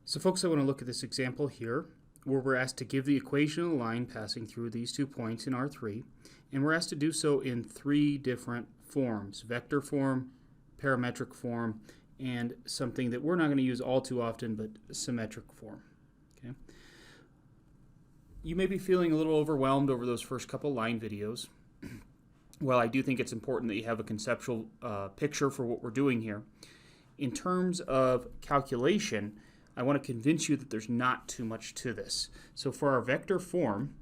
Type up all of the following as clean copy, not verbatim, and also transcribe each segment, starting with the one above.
So folks, I want to look at this example here where we're asked to give the equation of the line passing through these 2 points in R3, and we're asked to do so in 3 different forms: vector form, parametric form, and something that we're not going to use all too often, but symmetric form. Okay. You may be feeling a little overwhelmed over those first couple line videos. Well, I do think it's important that you have a conceptual picture for what we're doing here. In terms of calculation, I want to convince you that there's not too much to this. So for our vector form,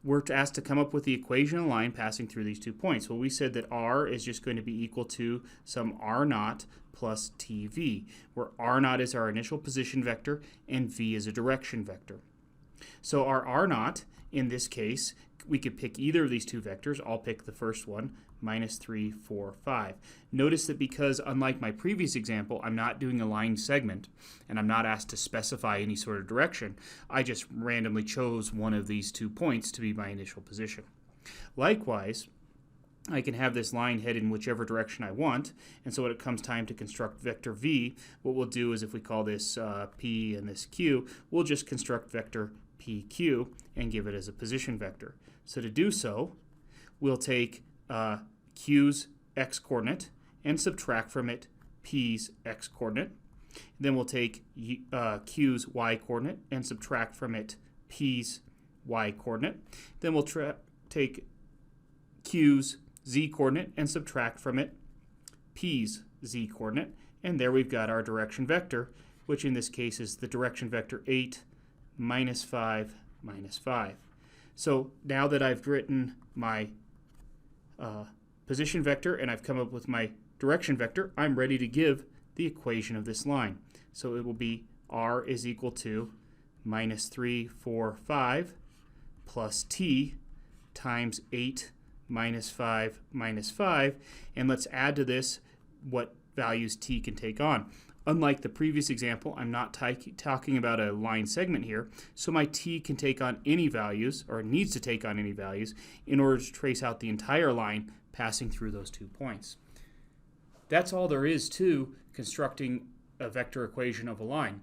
we're asked to come up with the equation of the line passing through these 2 points. Well, we said that r is just going to be equal to some r naught plus tv, where r naught is our initial position vector and v is a direction vector. So our r naught, in this case, we could pick either of these 2 vectors. I'll pick the first one, minus 3, 4, 5. Notice that because, unlike my previous example, I'm not doing a line segment and I'm not asked to specify any sort of direction, I just randomly chose one of these 2 points to be my initial position. Likewise, I can have this line head in whichever direction I want, and so when it comes time to construct vector v, what we'll do is, if we call this p and this q, we'll just construct vector pq and give it as a position vector. So to do so, we'll take q's x-coordinate and subtract from it p's x-coordinate. Then we'll take q's y-coordinate and subtract from it p's y-coordinate. Then we'll take q's z-coordinate and subtract from it p's z-coordinate. And there we've got our direction vector, which in this case is the direction vector 8, minus 5, minus 5. So now that I've written my position vector and I've come up with my direction vector, I'm ready to give the equation of this line. So it will be r is equal to minus 3, 4, 5 plus t times 8 minus 5 minus 5. And let's add to this what values t can take on. Unlike the previous example, I'm not talking about a line segment here, so my t can take on any values, or needs to take on any values, in order to trace out the entire line passing through those 2 points. That's all there is to constructing a vector equation of a line.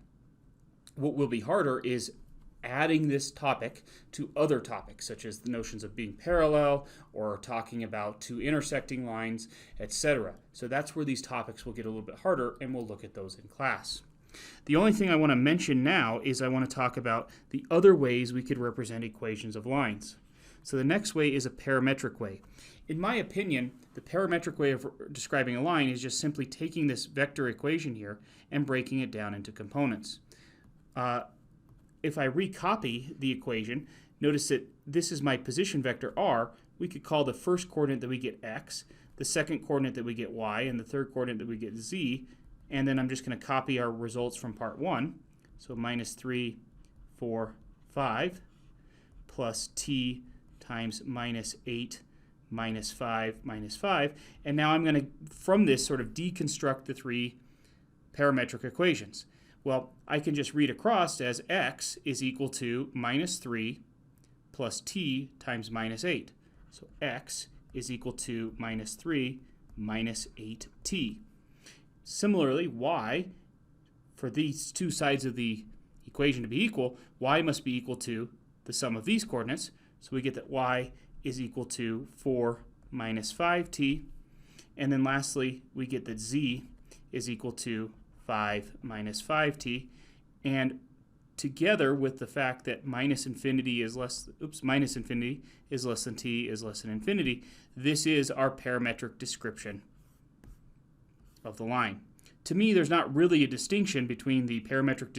What will be harder is adding this topic to other topics, such as the notions of being parallel or talking about 2 intersecting lines, etc. So that's where these topics will get a little bit harder, and we'll look at those in class. The only thing I want to mention now is I want to talk about the other ways we could represent equations of lines. So the next way is a parametric way. In my opinion, the parametric way of describing a line is just simply taking this vector equation here and breaking it down into components. If I recopy the equation, notice that this is my position vector r. We could call the first coordinate that we get x, the second coordinate that we get y, and the third coordinate that we get z. And then I'm just going to copy our results from part 1. So minus 3, 4, 5 plus t times minus 8 minus 5 minus 5. And now I'm going to, from this, sort of deconstruct the 3 parametric equations. Well, I can just read across as x is equal to minus 3 plus t times minus 8. So x is equal to minus 3 minus 8t. Similarly, y, for these 2 sides of the equation to be equal, y must be equal to the sum of these coordinates. So we get that y is equal to 4 minus 5t. And then lastly, we get that z is equal to 5 minus 5t, and together with the fact that minus infinity is less than t is less than infinity, this is our parametric description of the line. To me, there's not really a distinction between the parametric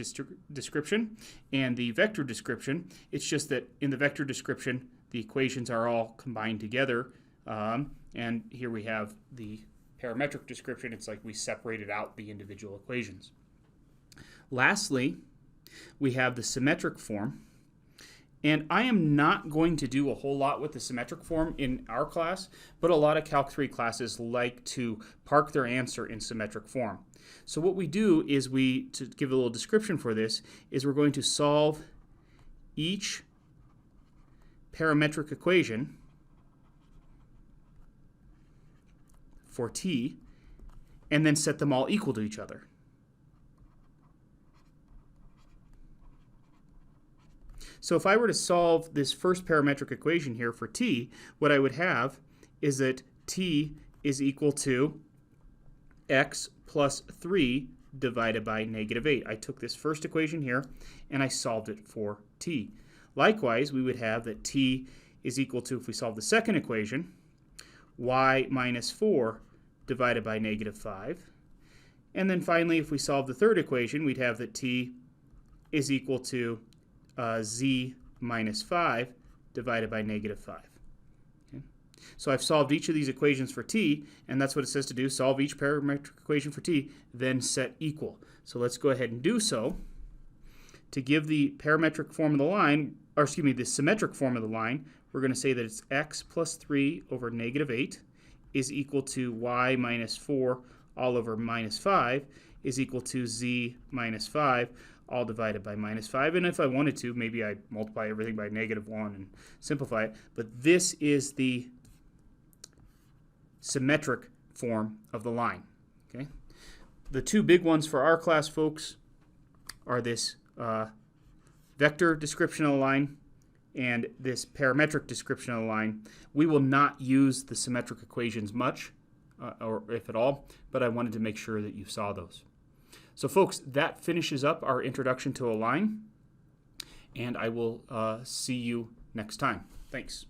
description and the vector description. It's just that in the vector description, the equations are all combined together, and here we have the parametric description. It's like we separated out the individual equations. Lastly, we have the symmetric form. And I am not going to do a whole lot with the symmetric form in our class, but a lot of Calc 3 classes like to park their answer in symmetric form. So what we do is to give a little description for this, is we're going to solve each parametric equation for t, and then set them all equal to each other. So if I were to solve this first parametric equation here for t, what I would have is that t is equal to x plus 3 divided by negative 8. I took this first equation here and I solved it for t. Likewise, we would have that t is equal to, if we solve the second equation, y minus 4 divided by negative 5. And then finally, if we solve the third equation, we'd have that t is equal to z minus 5 divided by negative 5. Okay. So I've solved each of these equations for t, and that's what it says to do. Solve each parametric equation for t, then set equal. So let's go ahead and do so. To give the parametric form of the line, or excuse me, the symmetric form of the line, we're going to say that it's x plus 3 over negative 8 is equal to y minus 4 all over minus 5 is equal to z minus 5 all divided by minus 5. And if I wanted to, maybe I'd multiply everything by negative 1 and simplify it. But this is the symmetric form of the line. Okay? The two big ones for our class, folks, are this vector description of the line and this parametric description of the line. We will not use the symmetric equations much, or if at all, but I wanted to make sure that you saw those. So folks, that finishes up our introduction to a line, and I will see you next time. Thanks.